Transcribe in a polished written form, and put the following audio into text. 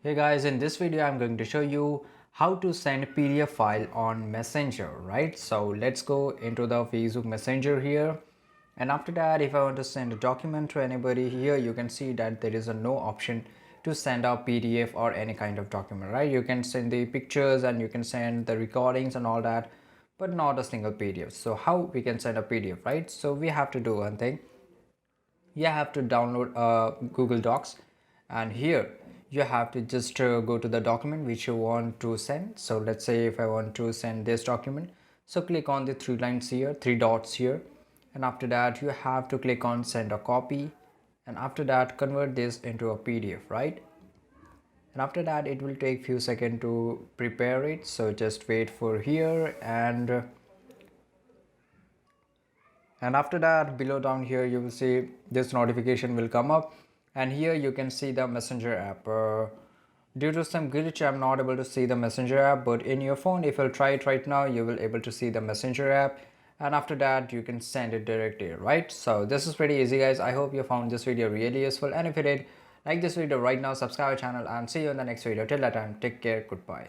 Hey guys, in this video I'm going to show you how to send PDF file on Messenger, right? So let's go into the Facebook Messenger here. And after that, if I want to send a document to anybody here, you can see that there is a no option to send a PDF or any kind of document, right? You can send the pictures and you can send the recordings and all that, but not a single PDF. So how we can send a PDF, right? So we have to do one thing. You have to download Google Docs, and here you have to just go to the document which you want to send. So let's say if I want to send this document, so click on the three lines here, three dots here, and after that you have to click on send a copy, and after that convert this into a PDF, right? And after that it will take few seconds to prepare it, so just wait for here. And after that, below down here you will see this notification will come up, and here you can see the Messenger app. Due to some glitch I'm not able to see the Messenger app, but in your phone if you'll try it right now you will able to see the Messenger app, and after that you can send it directly, right? So this is pretty easy guys. I hope you found this video really useful, and if you did, like this video right now, subscribe our channel, and see you in the next video. Till that time, take care, goodbye.